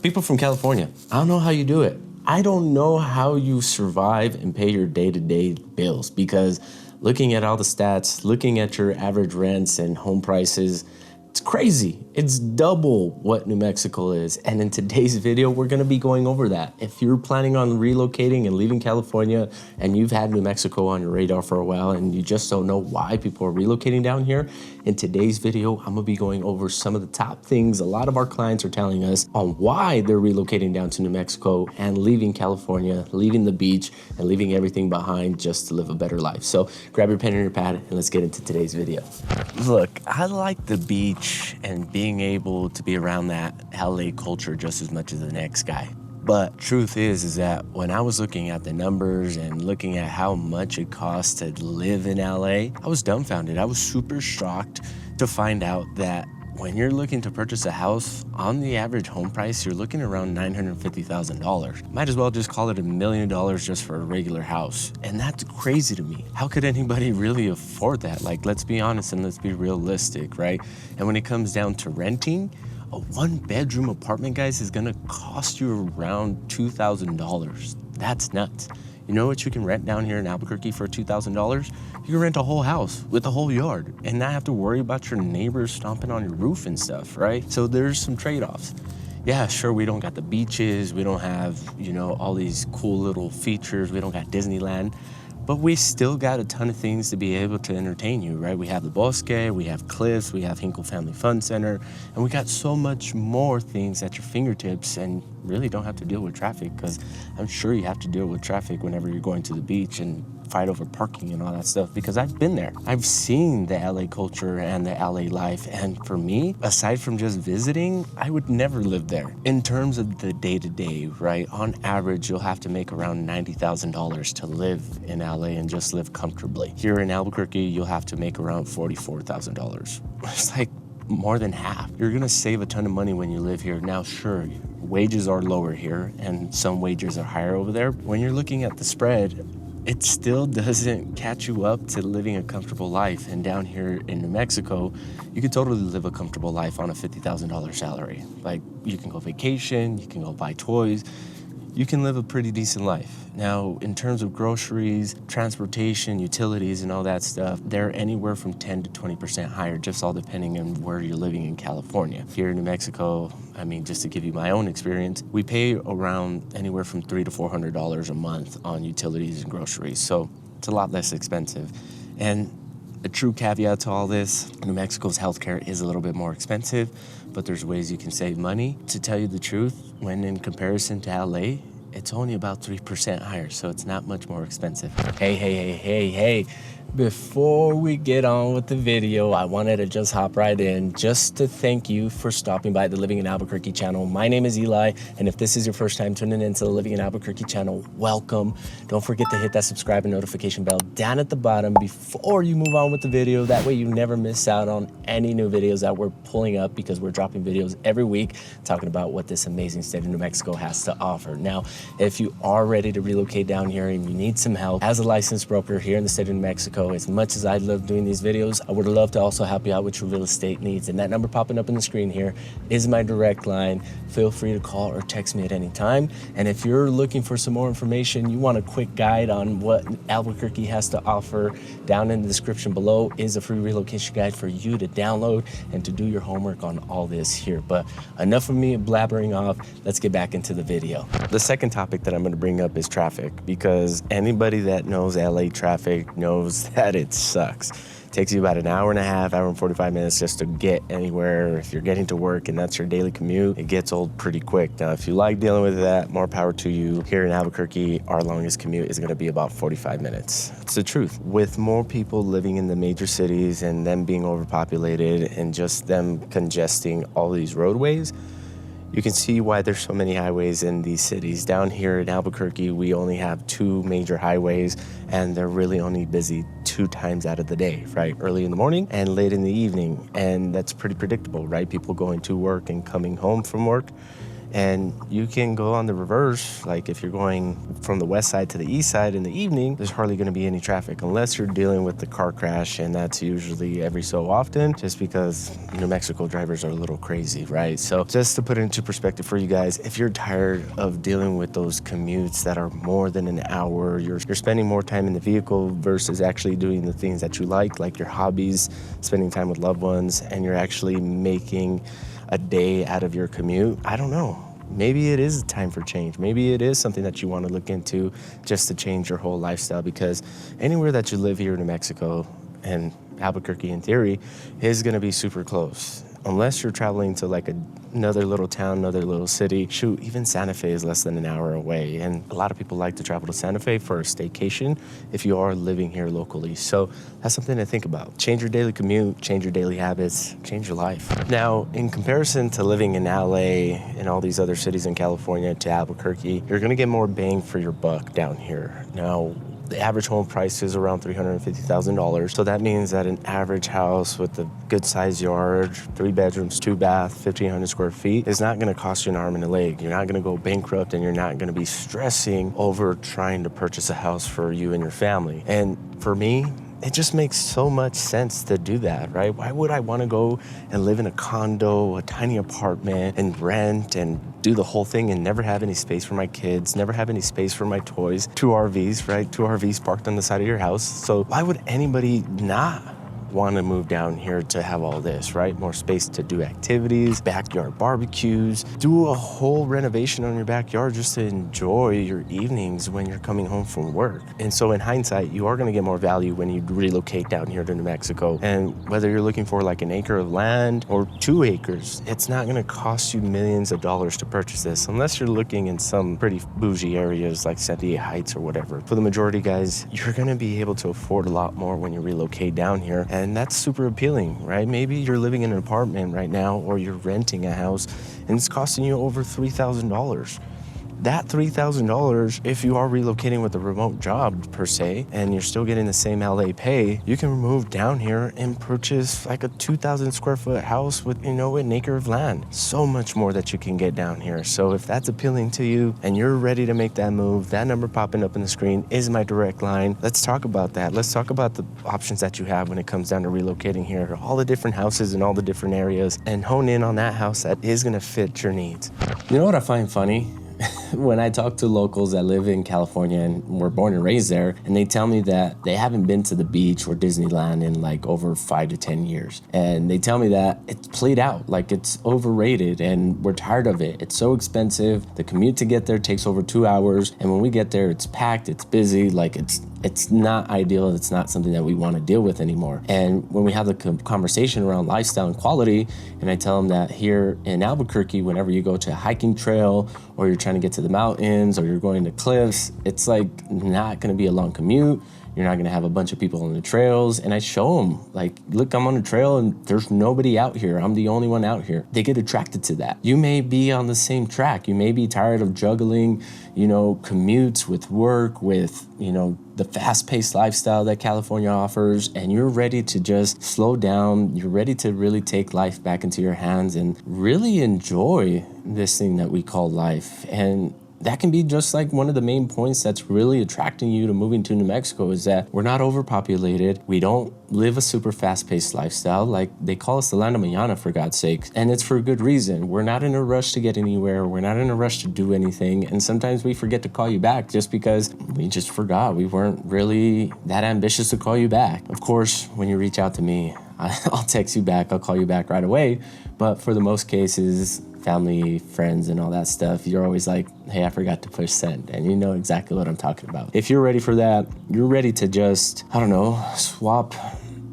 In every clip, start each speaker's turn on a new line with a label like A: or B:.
A: People from California, I don't know how you do it. I don't know how you survive and pay your day-to-day bills, because looking at all the stats, looking at your average rents and home prices, it's crazy. It's double what New Mexico is. And in today's video, we're gonna be going over that. If you're planning on relocating and leaving California and you've had New Mexico on your radar for a while and you just don't know why people are relocating down here, in today's video, I'm gonna be going over some of the top things a lot of our clients are telling us on why they're relocating down to New Mexico and leaving California, leaving the beach, and leaving everything behind just to live a better life. So grab your pen and your pad and let's get into today's video. Look, I like the beach and being able to be around that LA culture just as much as the next guy. But truth is that when I was looking at the numbers and looking at how much it costs to live in LA, I was dumbfounded. I was super shocked to find out that when you're looking to purchase a house, on the average home price, you're looking around $950,000. Might as well just call it $1 million just for a regular house. And that's crazy to me. How could anybody really afford that? Like, let's be honest and let's be realistic, right? And when it comes down to renting, a 1-bedroom apartment, guys, is gonna cost you around $2,000. That's nuts. You know what you can rent down here in Albuquerque for $2,000? You can rent a whole house with a whole yard and not have to worry about your neighbors stomping on your roof and stuff, right? So there's some trade-offs. Yeah, sure, we don't got the beaches, we don't have, you know, all these cool little features, we don't got Disneyland, but we still got a ton of things to be able to entertain you, right? We have the Bosque, we have Cliffs, we have Hinkle Family Fun Center, and we got so much more things at your fingertips and really don't have to deal with traffic, because I'm sure you have to deal with traffic whenever you're going to the beach and fight over parking and all that stuff, because I've been there. I've seen the LA culture and the LA life, and for me, aside from just visiting, I would never live there. In terms of the day-to-day, right, on average, you'll have to make around $90,000 to live in LA and just live comfortably. Here in Albuquerque, you'll have to make around $44,000. It's like more than half. You're gonna save a ton of money when you live here. Now, sure, wages are lower here and some wages are higher over there. When you're looking at the spread, it still doesn't catch you up to living a comfortable life. And down here in New Mexico, you could totally live a comfortable life on a $50,000 salary. Like, you can go vacation, you can go buy toys, you can live a pretty decent life. Now, in terms of groceries, transportation, utilities, and all that stuff, they're anywhere from 10 to 20% higher, just all depending on where you're living in California. Here in New Mexico, I mean, just to give you my own experience, we pay around anywhere from $300 to $400 a month on utilities and groceries. So it's a lot less expensive. And a true caveat to all this, New Mexico's healthcare is a little bit more expensive, but there's ways you can save money. To tell you the truth, when in comparison to LA, it's only about 3% higher, so it's not much more expensive. Hey. Before we get on with the video, I wanted to just hop right in just to thank you for stopping by the Living in Albuquerque channel. My name is Eli, and if this is your first time tuning into the Living in Albuquerque channel, welcome. Don't forget to hit that subscribe and notification bell down at the bottom before you move on with the video. That way you never miss out on any new videos that we're pulling up, because we're dropping videos every week talking about what this amazing state of New Mexico has to offer. Now, if you are ready to relocate down here and you need some help, as a licensed broker here in the state of New Mexico, as much as I love doing these videos, I would love to also help you out with your real estate needs. And that number popping up on the screen here is my direct line. Feel free to call or text me at any time. And if you're looking for some more information, you want a quick guide on what Albuquerque has to offer, down in the description below is a free relocation guide for you to download and to do your homework on all this here. But enough of me blabbering off. Let's get back into the video. The second topic that I'm going to bring up is traffic, because anybody that knows LA traffic knows that it sucks. It takes you about an hour and a half, hour and 45 minutes just to get anywhere. If you're getting to work and that's your daily commute, it gets old pretty quick. Now, if you like dealing with that, more power to you. Here in Albuquerque, our longest commute is going to be about 45 minutes. It's the truth. With more people living in the major cities and them being overpopulated and just them congesting all these roadways, you can see why there's so many highways in these cities. Down here in Albuquerque, we only have 2 major highways, and they're really only busy 2 times out of the day, right? Early in the morning and late in the evening. And that's pretty predictable, right? People going to work and coming home from work. And you can go on the reverse, like if you're going from the west side to the east side in the evening, there's hardly going to be any traffic unless you're dealing with the car crash, and that's usually every so often, just because New Mexico drivers are a little crazy, right? So just to put it into perspective for you guys, if you're tired of dealing with those commutes that are more than an hour, you're spending more time in the vehicle versus actually doing the things that you like your hobbies, spending time with loved ones, and you're actually making a day out of your commute, I don't know. Maybe it is time for change. Maybe it is something that you want to look into just to change your whole lifestyle, because anywhere that you live here in New Mexico, and Albuquerque in theory, is going to be super close. Unless you're traveling to like another little town, another little city. Shoot, even Santa Fe is less than an hour away. And a lot of people like to travel to Santa Fe for a staycation if you are living here locally. So that's something to think about. Change your daily commute, change your daily habits, change your life. Now, in comparison to living in LA and all these other cities in California to Albuquerque, you're gonna get more bang for your buck down here. Now, the average home price is around $350,000. So that means that an average house with a good sized yard, 3 bedrooms, 2 bath, 1,500 square feet is not gonna cost you an arm and a leg. You're not gonna go bankrupt, and you're not gonna be stressing over trying to purchase a house for you and your family. And for me, it just makes so much sense to do that, right? Why would I want to go and live in a condo, a tiny apartment, and rent and do the whole thing and never have any space for my kids, never have any space for my toys? 2 RVs, right? 2 RVs parked on the side of your house. So why would anybody not want to move down here to have all this, right? More space to do activities, backyard barbecues, do a whole renovation on your backyard just to enjoy your evenings when you're coming home from work. And so in hindsight, you are going to get more value when you relocate down here to New Mexico. And whether you're looking for like an acre of land or 2 acres, it's not going to cost you millions of dollars to purchase this, unless you're looking in some pretty bougie areas like Sandia Heights or whatever. For the majority, guys, you're going to be able to afford a lot more when you relocate down here. And that's super appealing, right? Maybe you're living in an apartment right now, or you're renting a house and it's costing you over $3,000. That $3,000, if you are relocating with a remote job per se, and you're still getting the same LA pay, you can move down here and purchase like a 2,000 square foot house with, an acre of land. So much more that you can get down here. So if that's appealing to you and you're ready to make that move, that number popping up on the screen is my direct line. Let's talk about that. Let's talk about the options that you have when it comes down to relocating here, all the different houses in all the different areas, and hone in on that house that is gonna fit your needs. You know what I find funny? When I talk to locals that live in California and were born and raised there, and they tell me that they haven't been to the beach or Disneyland in like over 5 to 10 years. And they tell me that it's played out, like it's overrated and we're tired of it. It's so expensive. The commute to get there takes over 2 hours. And when we get there, it's packed, it's busy, like it's not ideal. It's not something that we want to deal with anymore. And when we have the conversation around lifestyle and quality, and I tell them that here in Albuquerque, whenever you go to a hiking trail or you're trying to get to the mountains or you're going to cliffs, it's like not going to be a long commute. You're not going to have a bunch of people on the trails. And I show them, like, look, I'm on the trail and there's nobody out here. I'm the only one out here. They get attracted to that. You may be on the same track. You may be tired of juggling, commutes with work, with, the fast-paced lifestyle that California offers, and you're ready to just slow down. You're ready to really take life back into your hands and really enjoy this thing that we call life. And that can be just like one of the main points that's really attracting you to moving to New Mexico, is that we're not overpopulated. We don't live a super fast-paced lifestyle. Like, they call us the land of mañana, for God's sake. And it's for a good reason. We're not in a rush to get anywhere. We're not in a rush to do anything. And sometimes we forget to call you back just because we just forgot. We weren't really that ambitious to call you back. Of course, when you reach out to me, I'll text you back. I'll call you back right away. But for the most cases, family, friends, and all that stuff, you're always like, hey, I forgot to push send. And you know exactly what I'm talking about. If you're ready for that, you're ready to just, swap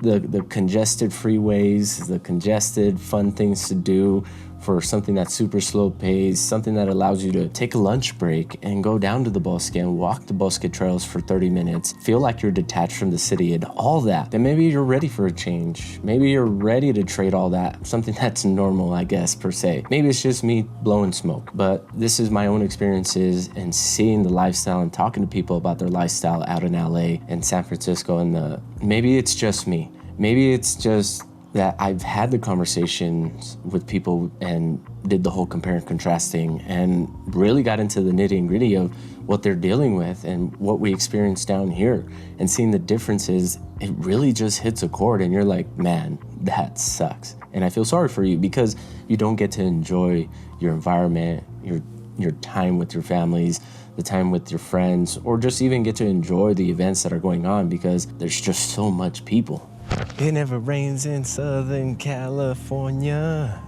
A: the congested freeways, the congested fun things to do for something that's super slow paced, something that allows you to take a lunch break and go down to the bosque and walk the bosque trails for 30 minutes, feel like you're detached from the city and all that, then maybe you're ready for a change. Maybe you're ready to trade all that, something that's normal, I guess, per se. Maybe it's just me blowing smoke, but this is my own experiences and seeing the lifestyle and talking to people about their lifestyle out in LA and San Francisco, and maybe it's just me. Maybe it's just that I've had the conversations with people and did the whole compare and contrast thing and really got into the nitty and gritty of what they're dealing with and what we experience down here, and seeing the differences, it really just hits a chord and you're like, man, that sucks. And I feel sorry for you because you don't get to enjoy your environment, your time with your families, the time with your friends, or just even get to enjoy the events that are going on because there's just so much people. It never rains in Southern California,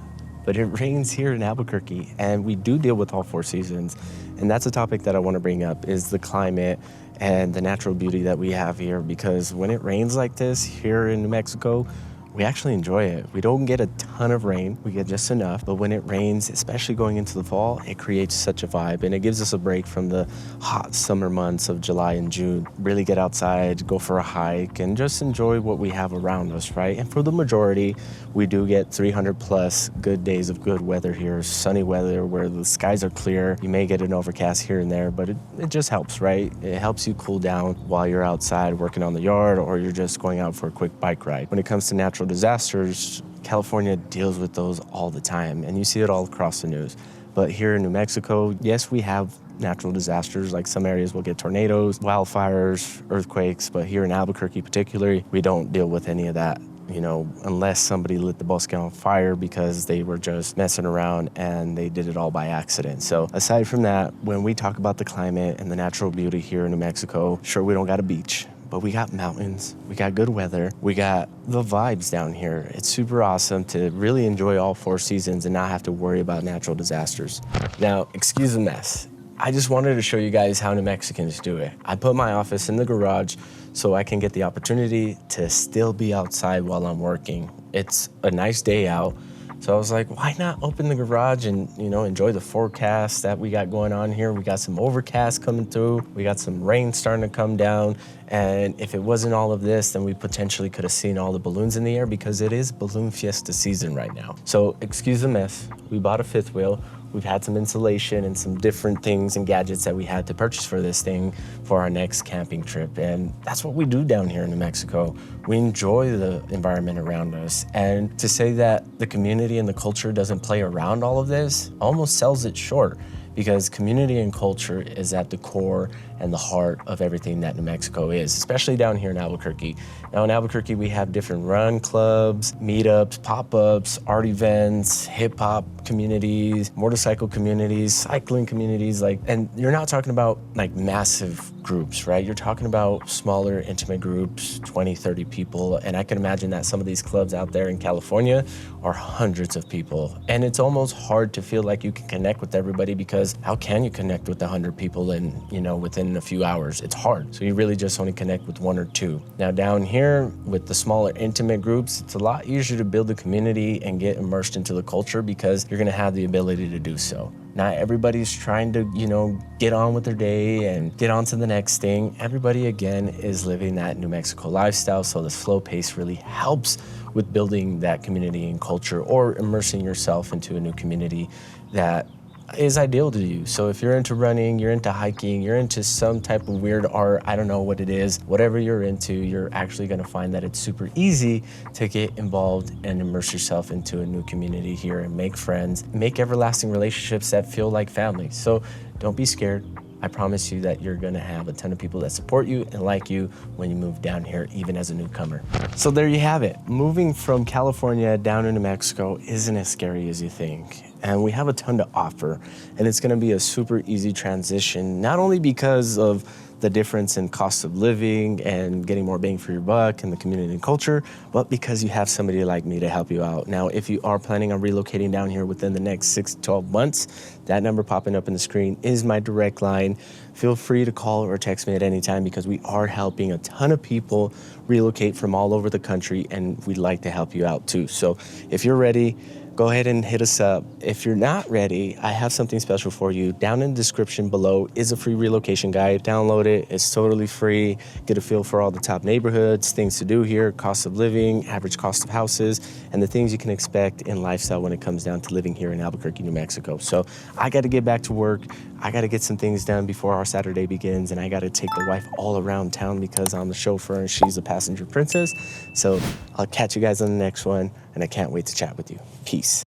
A: but it rains here in Albuquerque, and we do deal with all four seasons. And that's a topic that I want to bring up, is the climate and the natural beauty that we have here, because when it rains like this here in New Mexico, we actually enjoy it. We don't get a ton of rain, we get just enough, but when it rains, especially going into the fall, it creates such a vibe, and it gives us a break from the hot summer months of July and June. Really get outside, go for a hike, and just enjoy what we have around us, right? And for the majority, we do get 300 plus good days of good weather here, sunny weather where the skies are clear. You may get an overcast here and there, but it just helps, right? It helps you cool down while you're outside working on the yard, or you're just going out for a quick bike ride. When it comes to natural disasters, California deals with those all the time, and you see it all across the news. But here in New Mexico, yes, we have natural disasters. Like some areas will get tornadoes, wildfires, earthquakes, but here in Albuquerque particularly, we don't deal with any of that, unless somebody lit the bosque on fire because they were just messing around and they did it all by accident. So aside from that, when we talk about the climate and the natural beauty here in New Mexico, sure, we don't got a beach, but we got mountains, we got good weather, we got the vibes down here. It's super awesome to really enjoy all four seasons and not have to worry about natural disasters. Now, excuse the mess. I just wanted to show you guys how New Mexicans do it. I put my office in the garage so I can get the opportunity to still be outside while I'm working. It's a nice day out. So I was like, why not open the garage and, enjoy the forecast that we got going on here. We got some overcast coming through. We got some rain starting to come down. And if it wasn't all of this, then we potentially could have seen all the balloons in the air, because it is balloon fiesta season right now. So excuse the mess. We bought a fifth wheel. We've had some insulation and some different things and gadgets that we had to purchase for this thing for our next camping trip. And that's what we do down here in New Mexico. We enjoy the environment around us. And to say that the community and the culture doesn't play around all of this almost sells it short, because community and culture is at the core and the heart of everything that New Mexico is, especially down here in Albuquerque. Now in Albuquerque, we have different run clubs, meetups, pop-ups, art events, hip-hop communities, motorcycle communities, cycling communities, and you're not talking about massive groups, right? You're talking about smaller, intimate groups, 20, 30 people, and I can imagine that some of these clubs out there in California are hundreds of people, and it's almost hard to feel like you can connect with everybody, because how can you connect with 100 people within a few hours? It's hard. So you really just only connect with one or two. Now down here with the smaller intimate groups, it's a lot easier to build a community and get immersed into the culture, because you're gonna have the ability to do so. Not everybody's trying to, get on with their day and get on to the next thing. Everybody, again, is living that New Mexico lifestyle, so the slow pace really helps with building that community and culture, or immersing yourself into a new community that is ideal to you. So if you're into running, you're into hiking, you're into some type of weird art, I don't know what it is, whatever you're into, you're actually gonna find that it's super easy to get involved and immerse yourself into a new community here and make friends, make everlasting relationships that feel like family. So don't be scared. I promise you that you're gonna have a ton of people that support you and like you when you move down here, even as a newcomer. So there you have it. Moving from California down to New Mexico isn't as scary as you think. And we have a ton to offer, and it's gonna be a super easy transition, not only because of the difference in cost of living and getting more bang for your buck and the community and culture, but because you have somebody like me to help you out. Now, if you are planning on relocating down here within the next 6 to 12 months, that number popping up on the screen is my direct line. Feel free to call or text me at any time, because we are helping a ton of people relocate from all over the country, and we'd like to help you out too. So if you're ready, go ahead and hit us up. If you're not ready, I have something special for you. Down in the description below is a free relocation guide. Download it. It's totally free. Get a feel for all the top neighborhoods, things to do here, cost of living, average cost of houses, and the things you can expect in lifestyle when it comes down to living here in Albuquerque, New Mexico. So I got to get back to work. I got to get some things done before our Saturday begins, and I got to take the wife all around town because I'm the chauffeur and she's a passenger princess. So I'll catch you guys on the next one, and I can't wait to chat with you. Peace.